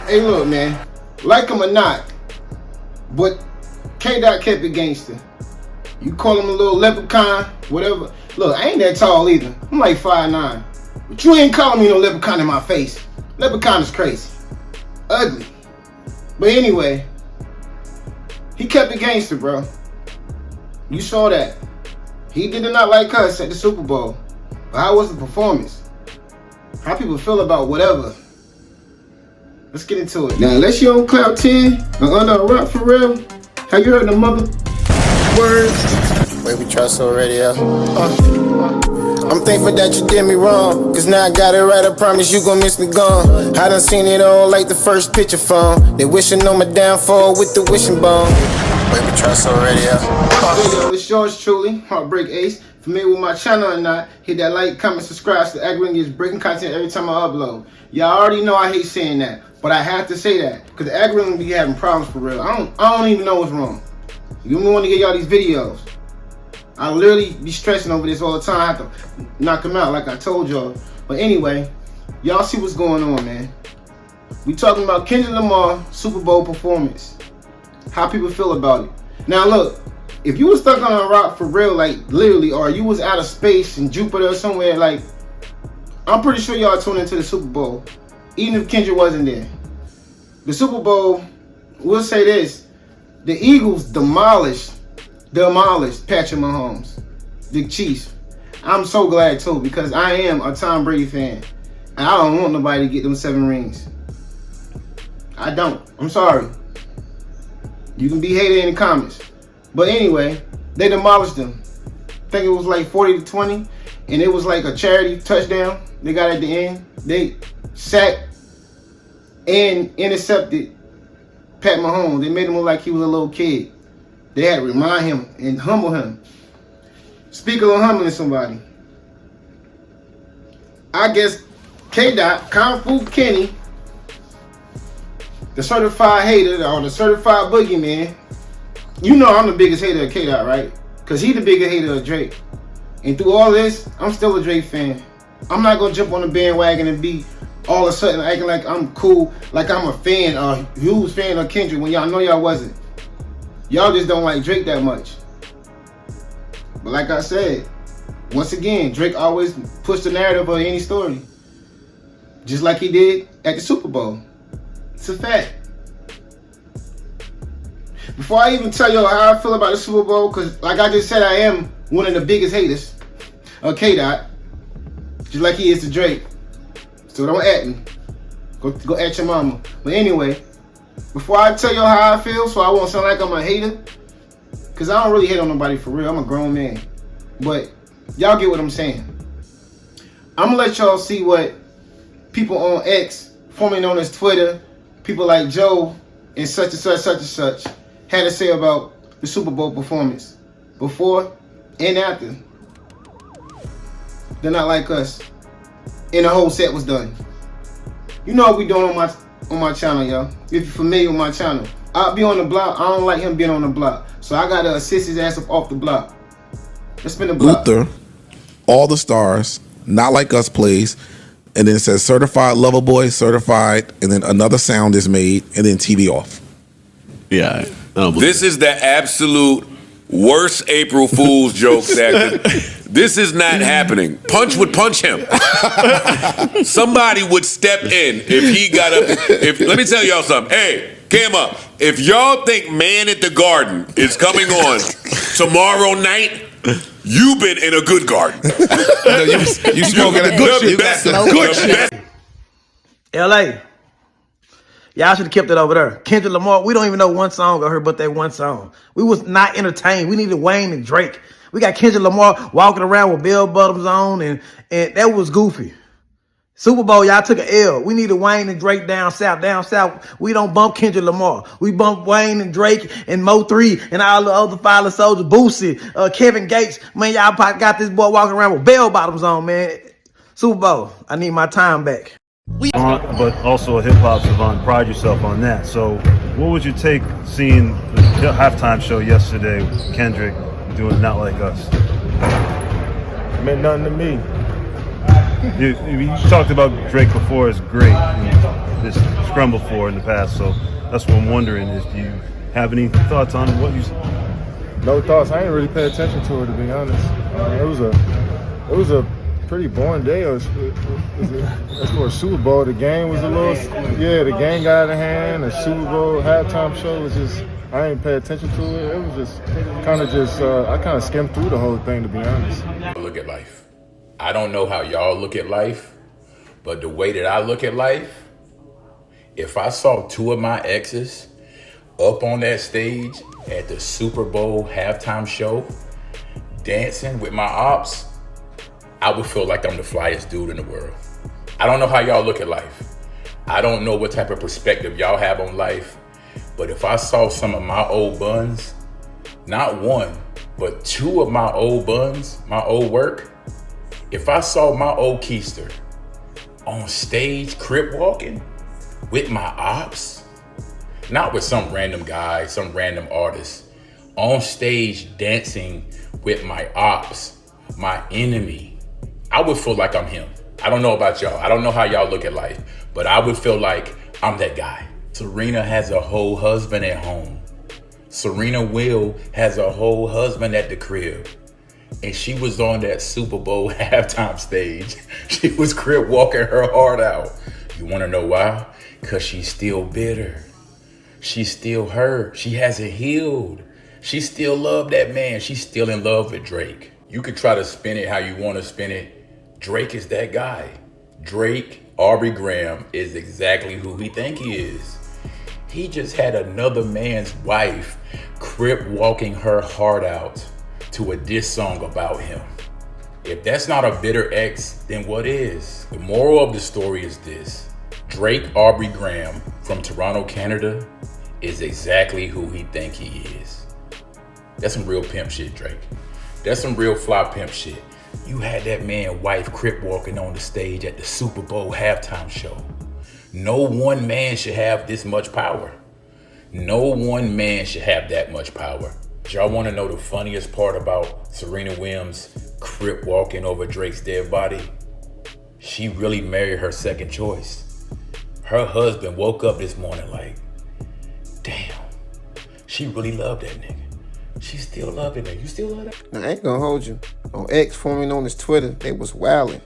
Hey, look, man. Like him or not, but K-Dot kept it gangster. You call him a little leprechaun, whatever. Look, I ain't that tall either. I'm like 5'9". But you ain't calling me no leprechaun in my face. Leprechaun is crazy. Ugly. But anyway, he kept it gangster, bro. You saw that. He did not like us at the Super Bowl. But how was the performance? How people feel about whatever? Let's get into it. Now, unless you're on cloud 10 or under a rock for real, have you heard the mother words? Baby, trust already, yeah. I'm thankful that you did me wrong, cause now I got it right, I promise you gon' miss me gone. I done seen it all like the first picture phone. They wishing on my downfall with the wishing bone. Baby, trust already, yeah. Hey, yo, it's yours truly, HeartBreak Ace. Familiar with my channel or not, hit that like, comment, subscribe so the algorithm gets breaking content every time I upload. Y'all already know I hate saying that, but I have to say that, because the algorithm be having problems for real. I don't even know what's wrong. You want to get y'all these videos. I literally be stressing over this all the time. I have to knock them out like I told y'all. But anyway, y'all see what's going on, man. We talking about Kendrick Lamar Super Bowl performance. How people feel about it. Now look, if you was stuck on a rock for real, like literally, or you was out of space in Jupiter or somewhere, like, I'm pretty sure y'all tuned into the Super Bowl, even if Kendrick wasn't there. The Super Bowl, we'll say this, the Eagles demolished Patrick Mahomes, the Chiefs. I'm so glad too, because I am a Tom Brady fan, and I don't want nobody to get them 7 rings. I don't. I'm sorry. You can be hated in the comments. But anyway, they demolished them. I think it was like 40-20, and it was like a charity touchdown they got at the end. They sacked and intercepted Pat Mahomes. They made him look like he was a little kid. They had to remind him and humble him. Speaking of humbling somebody, I guess K-Dot, Kung Fu Kenny, the certified hater or the certified boogeyman. You know I'm the biggest hater of K-Dot, right? Because he the biggest hater of Drake. And through all this, I'm still a Drake fan. I'm not going to jump on the bandwagon and be all of a sudden acting like I'm cool, like I'm a fan, a huge fan of Kendrick when y'all know y'all wasn't. Y'all just don't like Drake that much. But like I said, once again, Drake always pushed the narrative of any story. Just like he did at the Super Bowl. It's a fact. Before I even tell y'all how I feel about the Super Bowl, because like I just said, I am one of the biggest haters of K-Dot. Just like he is to Drake. So don't at me. Go at your mama. But anyway, before I tell y'all how I feel, so I won't sound like I'm a hater, because I don't really hate on nobody for real. I'm a grown man. But y'all get what I'm saying. I'm going to let y'all see what people on X, formerly known as Twitter, people like Joe and such and such, had to say about the Super Bowl performance. Before and after. They're not like us. And the whole set was done. You know what we doing on my channel, y'all. If you're familiar with my channel, I'll be on the block. I don't like him being on the block, so I gotta assist his ass up off the block. Let's spin the block. Luther, All the Stars, Not Like Us plays, and then it says certified lover boy, certified, and then another sound is made, and then TV off. Yeah, this is the absolute worst April Fool's joke that this is not happening. Punch would punch him. Somebody would step in if he got up. Let me tell y'all something. Hey, Kama, if y'all think Man at the Garden is coming on tomorrow night, you've been in a good garden. you smoking a good shit. That's good shit. LA. Y'all should have kept it over there. Kendrick Lamar, we don't even know one song of her but that one song. We was not entertained. We needed Wayne and Drake. We got Kendrick Lamar walking around with bell bottoms on, and that was goofy. Super Bowl, y'all took an L. We needed Wayne and Drake down south. Down south, we don't bump Kendrick Lamar. We bump Wayne and Drake and Mo 3 and all the other Fire Soldiers, Boosie, Kevin Gates. Man, y'all got this boy walking around with bell bottoms on, man. Super Bowl, I need my time back. But also a hip-hop savant, pride yourself on that. So what would you take seeing the halftime show yesterday with Kendrick doing Not Like Us? It meant nothing to me. You talked about Drake before as great. this scramble for in the past. So that's what I'm wondering is, do you have any thoughts on what you? No thoughts. I didn't really pay attention to it, to be honest. It was a pretty boring day. As for a Super Bowl, the game was the game got out of hand. The Super Bowl halftime show was just, I didn't pay attention to it. It was just I kind of skimmed through the whole thing, to be honest. I look at life. I don't know how y'all look at life, but the way that I look at life, if I saw two of my exes up on that stage at the Super Bowl halftime show, dancing with my ops, I would feel like I'm the flyest dude in the world. I don't know how y'all look at life. I don't know what type of perspective y'all have on life, but if I saw some of my old buns, not one, but two of my old buns, my old work, if I saw my old keister on stage crip walking with my ops, not with some random guy, some random artist, on stage dancing with my ops, my enemy, I would feel like I'm him. I don't know about y'all. I don't know how y'all look at life, but I would feel like I'm that guy. Serena has a whole husband at home. Serena Will has a whole husband at the crib. And she was on that Super Bowl halftime stage. She was crib walking her heart out. You want to know why? Because she's still bitter. She's still hurt. She hasn't healed. She still loved that man. She's still in love with Drake. You could try to spin it how you want to spin it. Drake is that guy. Drake, Aubrey Graham, is exactly who he think he is. He just had another man's wife crip walking her heart out to a diss song about him. If that's not a bitter ex, then what is? The moral of the story is this. Drake Aubrey Graham from Toronto, Canada is exactly who he think he is. That's some real pimp shit, Drake. That's some real fly pimp shit. You had that man wife crip walking on the stage at the Super Bowl halftime show. No one man should have this much power. No one man should have that much power. Y'all want to know the funniest part about Serena Williams crip walking over Drake's dead body? She really married her second choice. Her husband woke up this morning like, damn, she really loved that nigga. She still loved that nigga. You still love that? Now, I ain't gonna hold you. On X, formerly known as Twitter, they was wilding.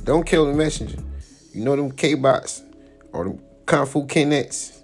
Don't kill the messenger. You know them K-bots or them Kung Fu Kinects.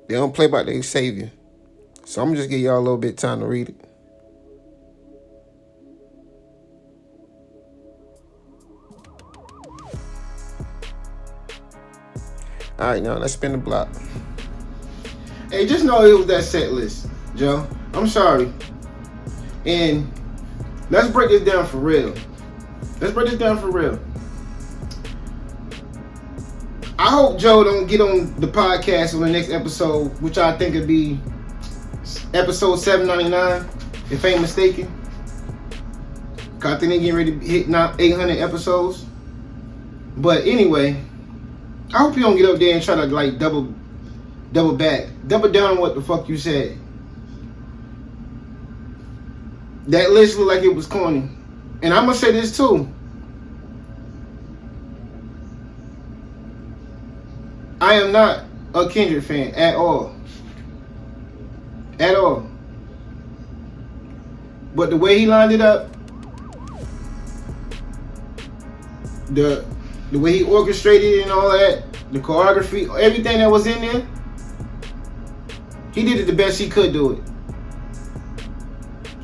They don't play about their savior. So I'm gonna just give y'all a little bit of time to read it. All right, now let's spin the block. Hey, just know it was that set list, Joe. I'm sorry. And let's break this down for real. Let's break this down for real. I hope Joe don't get on the podcast on the next episode, which I think would be episode 799, if I ain't mistaken. Cause I think they getting ready to hit 800 episodes. But anyway, I hope you don't get up there and try to like double down on what the fuck you said. That list looked like it was corny. And I'm gonna say this too. I am not a Kendrick fan at all. At all. But the way he lined it up, the way he orchestrated it and all that, the choreography, everything that was in there, he did it the best he could do it.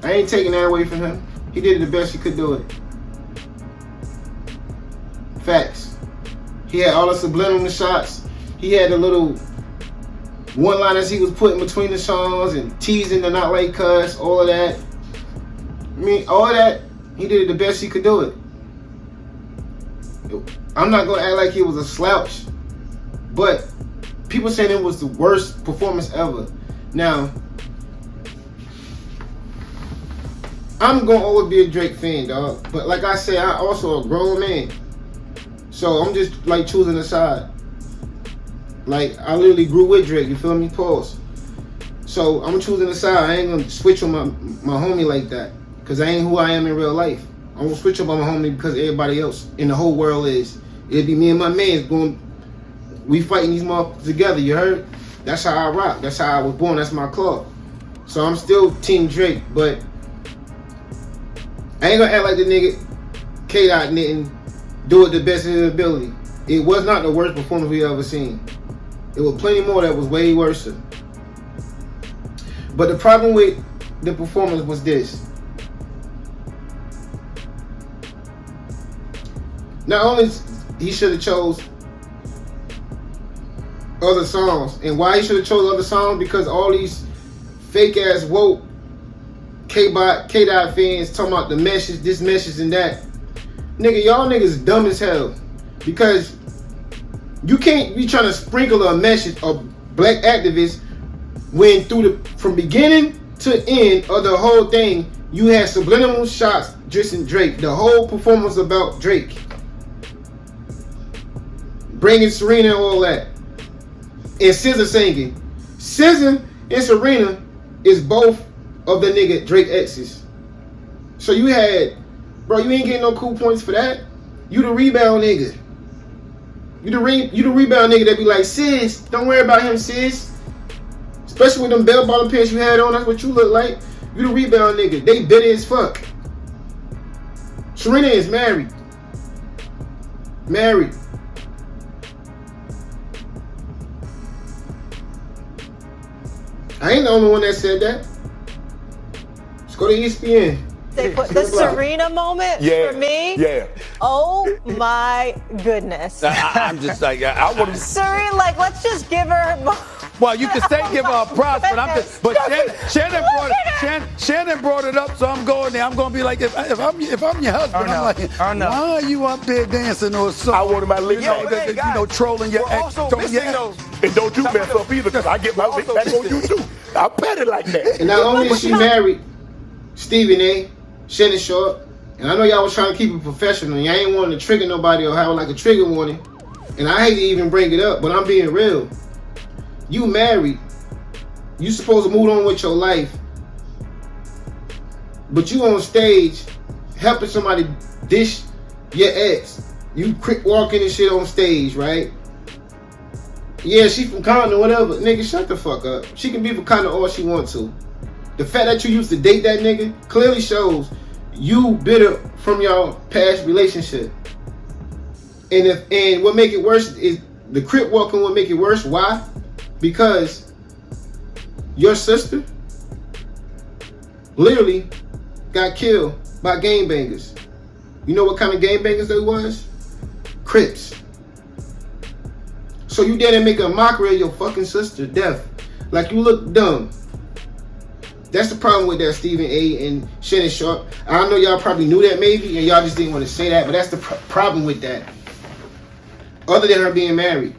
I ain't taking that away from him. He did it the best he could do it. Facts. He had all the subliminal shots. He had the little one-liners he was putting between the songs and teasing the not like cuss, all of that. I mean, all of that, he did it the best he could do it. I'm not gonna act like he was a slouch, but people saying it was the worst performance ever. Now, I'm gonna always be a Drake fan, dog. But like I said, I also a grown man. So I'm just like choosing a side. Like I literally grew with Drake, you feel me? Pause. So I'm choosing a side. I ain't gonna switch on my homie like that. Cause I ain't who I am in real life. I'm gonna switch up on my homie because everybody else in the whole world is. It'd be me and my man going We fighting these motherfuckers together, you heard? That's how I rock. That's how I was born. That's my club. So I'm still Team Drake, but I ain't gonna act like the nigga K-Dot didn't do it the best of his ability. It was not the worst performance we ever seen. It was plenty more that was way worse. But the problem with the performance was this. Not only he should have chose other songs, and why he should have chose other songs, because all these fake ass woke K-Dot fans talking about the message, this message and that. Nigga, y'all niggas dumb as hell, because you can't be trying to sprinkle a message of black activists when from beginning to end of the whole thing you had subliminal shots dissing Drake. The whole performance about Drake, bringing Serena and all that, and SZA singing. SZA and Serena is both of the nigga Drake exes. So you had, bro, you ain't getting no cool points for that. You the rebound nigga. You the rebound nigga that be like, sis, don't worry about him, sis. Especially with them bell bottom pants you had on, that's what you look like. You the rebound nigga. They bitter as fuck. Serena is married. Married. I ain't the only one that said that. Let's go to ESPN. The Serena moment for me. Yeah. Oh my goodness. I'm just like, I want to. Serena, like, let's just give her. Well, you can say give her a props, but I'm just. But Shannon brought it up, so I'm going there. I'm going to be like, if I'm your husband, I'm like, why are you up there dancing or something? I wanted my lick trolling your ex. And don't you mess up either, because I get my lick back on you too. I'm petty like that. And not only is she married, Stephen A., Shannon Sharp, and I know y'all was trying to keep it professional. Y'all ain't wanting to trigger nobody or have like a trigger warning. And I hate to even bring it up, but I'm being real. You married. You supposed to move on with your life. But you on stage helping somebody dish your ex. You quick walking and shit on stage, right? Yeah, she from Compton or whatever. Nigga, shut the fuck up. She can be from Compton all she wants to. The fact that you used to date that nigga clearly shows you bitter from your past relationship. And what make it worse is the crip walking will make it worse. Why? Because your sister literally got killed by gangbangers. You know what kind of gangbangers they was? Crips. So you dare to make a mockery of your fucking sister death. Like, you look dumb. That's the problem with that Stephen A. and Shannon Sharp. I know y'all probably knew that maybe, and y'all just didn't want to say that, but that's the problem with that. Other than her being married,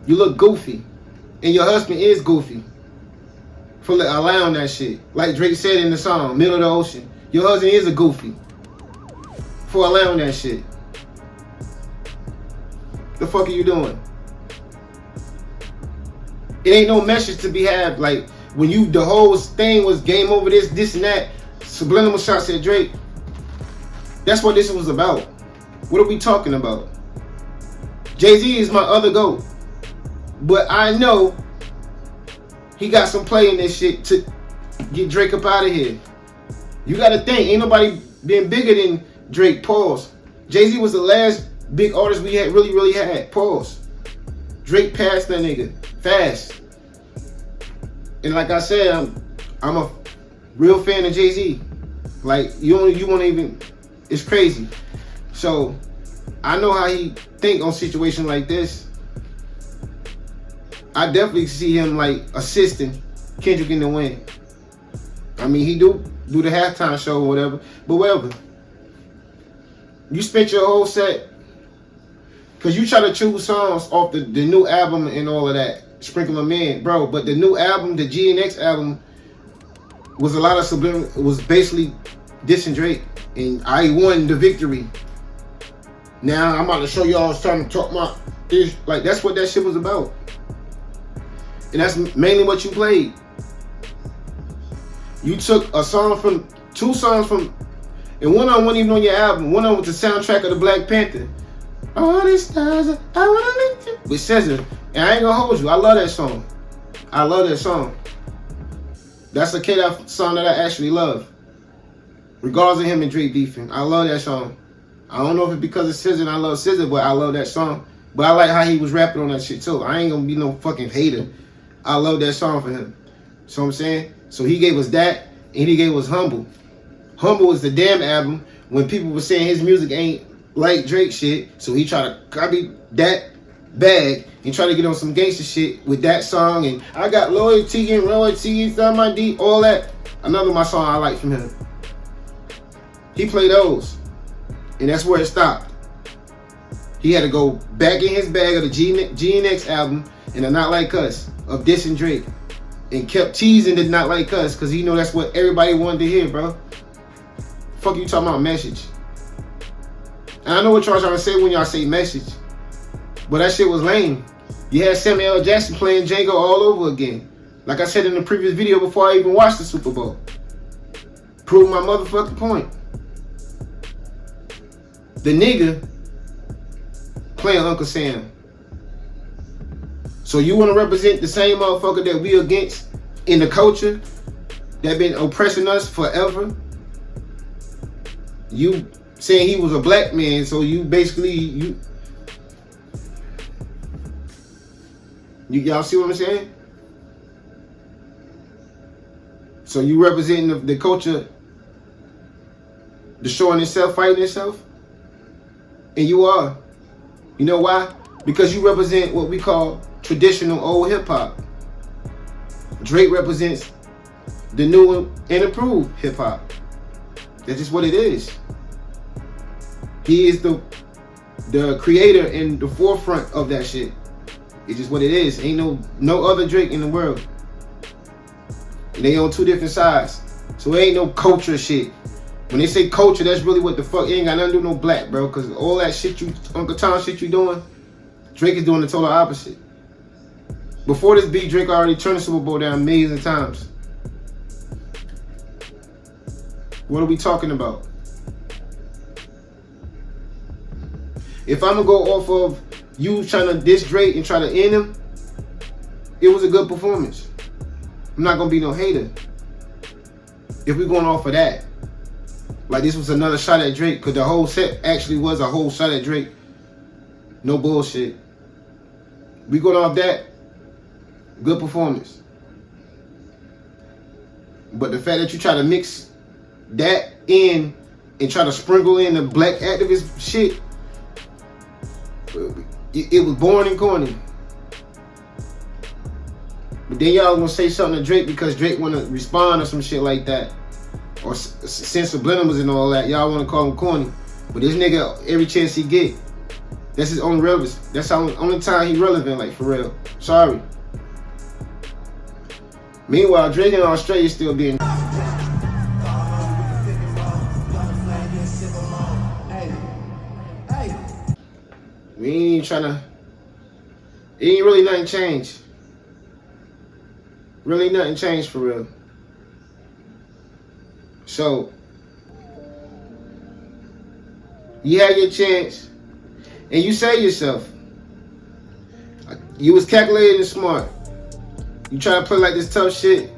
you look goofy. And your husband is goofy for allowing that shit. Like Drake said in the song, Middle of the Ocean. Your husband is a goofy for allowing that shit. The fuck are you doing? It ain't no message to be had. Like, when the whole thing was game over this and that, subliminal shots at Drake. That's what this was about. What are we talking about? Jay-Z is my other GOAT. But I know he got some play in this shit to get Drake up out of here. You gotta think, ain't nobody been bigger than Drake, pause. Jay-Z was the last big artist we had really had, pause. Drake passed that nigga, fast. And like I said, I'm a real fan of Jay-Z. Like, you won't even, it's crazy. So, I know how he think on situations like this. I definitely see him like assisting Kendrick in the win. I mean, he do the halftime show or whatever, but whatever. You spent your whole set, because you try to choose songs off the new album and all of that, sprinkle them in, bro. But the new album, the GNX album, was a lot of subliminal, was basically dissing Drake, and I won the victory. Now I'm about to show y'all trying to talk my ish. Like, that's what that shit was about. And that's mainly what you played. You took two songs from, and one of them wasn't even on your album. One of them was the soundtrack of the Black Panther. All these stars, I wanna live you. With SZA, and I ain't gonna hold you. I love that song. I love that song. That's a K-Dot song that I actually love. Regardless of him and Drake beefing, I love that song. I don't know if it's because it's SZA and I love SZA, but I love that song. But I like how he was rapping on that shit too. I ain't gonna be no fucking hater. I love that song for him. So I'm saying? So he gave us that, and he gave us Humble. Humble was the damn album when people were saying his music ain't like Drake shit. So he tried to copy that bag and try to get on some gangster shit with that song. And I got loyalty and royalty inside my deep, all that. Another my song I like from him. He played those. And that's where it stopped. He had to go back in his bag of the GNX album and the Not Like Us of dissing Drake. And kept teasing the Not Like Us because he know that's what everybody wanted to hear, bro. Fuck you talking about message. And I know what y'all trying to say when y'all say message. But that shit was lame. You had Samuel L. Jackson playing Django all over again. Like I said in the previous video before I even watched the Super Bowl. Prove my motherfucking point. The nigga playing Uncle Sam. So you want to represent the same motherfucker that we against in the culture that been oppressing us forever? You saying he was a black man, so you basically y'all see what I'm saying? So you representing the culture destroying itself, fighting itself? And you are. You know why? Because you represent what we call traditional old hip-hop. Drake represents the new and improved hip-hop. That's just what it is. He is the creator and the forefront of that shit. It's just what it is. Ain't no other Drake in the world. And they on two different sides. So it ain't no culture shit. When they say culture, that's really what the fuck. It ain't got nothing to do with no black, bro. Because all that shit Uncle Tom shit you doing, Drake is doing the total opposite. Before this beat, Drake already turned the Super Bowl down millions of times. What are we talking about? If I'm gonna go off of you trying to diss Drake and try to end him, it was a good performance. I'm not gonna be no hater. If we're going off of that. Like this was another shot at Drake, because the whole set actually was a whole shot at Drake. No bullshit. We going off that, good performance. But the fact that you try to mix that in and try to sprinkle in the black activist shit, it was boring and corny. But then y'all gonna say something to Drake because Drake wanna respond or some shit like that. Or send subliminals and all that. Y'all want to call him corny. But this nigga, every chance he get, that's his only relevance. That's the only time he relevant, like, for real. Sorry. Meanwhile, Drake in Australia still being... We ain't even trying to... It ain't really nothing changed. Really nothing changed, for real. So, you had your chance, and you say yourself, you was calculated and smart. You try to play like this tough shit.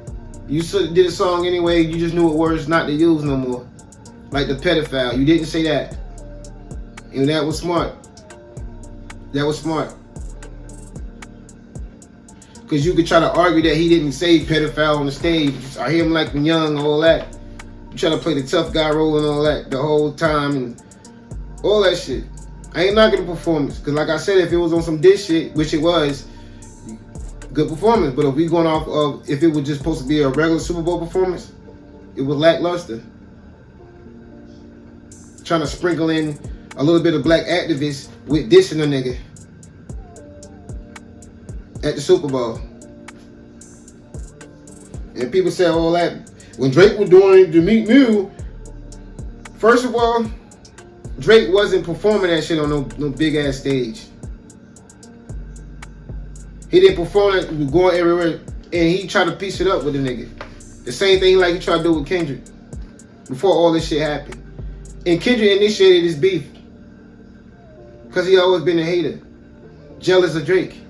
You did a song anyway, you just knew what words not to use no more. Like the pedophile, you didn't say that. And that was smart. That was smart. Because you could try to argue that he didn't say pedophile on the stage. I hear him like when young, all that. You try to play the tough guy role and all that the whole time and all that shit. I ain't knocking the performance. Because like I said, if it was on some diss shit, which it was, good performance. But if we going off of, if it was just supposed to be a regular Super Bowl performance, it was lackluster. Trying to sprinkle in a little bit of black activists with dissing a nigga at the Super Bowl. And people say all that. When Drake was doing the Meek Mill, first of all, Drake wasn't performing that shit on no big ass stage. He didn't perform it, he was going everywhere, and he tried to piece it up with the nigga. The same thing like he tried to do with Kendrick before all this shit happened. And Kendrick initiated this beef. Because he always been a hater. Jealous of Drake.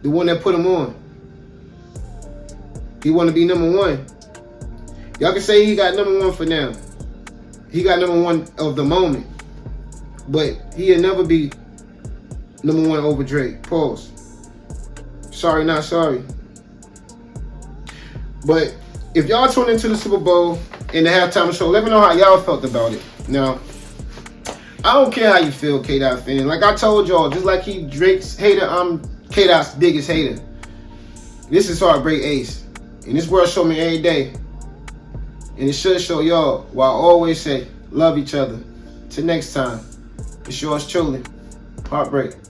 The one that put him on. He want to be number one. Y'all can say he got number one for now. He got number one of the moment. But he'll never be number one over Drake. Pause. Sorry, not sorry. But if y'all tune into the Super Bowl and the halftime show, let me know how y'all felt about it. Now, I don't care how you feel, K-Dot fan. Like I told y'all, just like he Drake's hater, I'm K-Dot's biggest hater. This is HeartBreak Ace. And this world show me every day. And it should show y'all. While I always say, love each other. Till next time, it's yours truly, HeartBreak.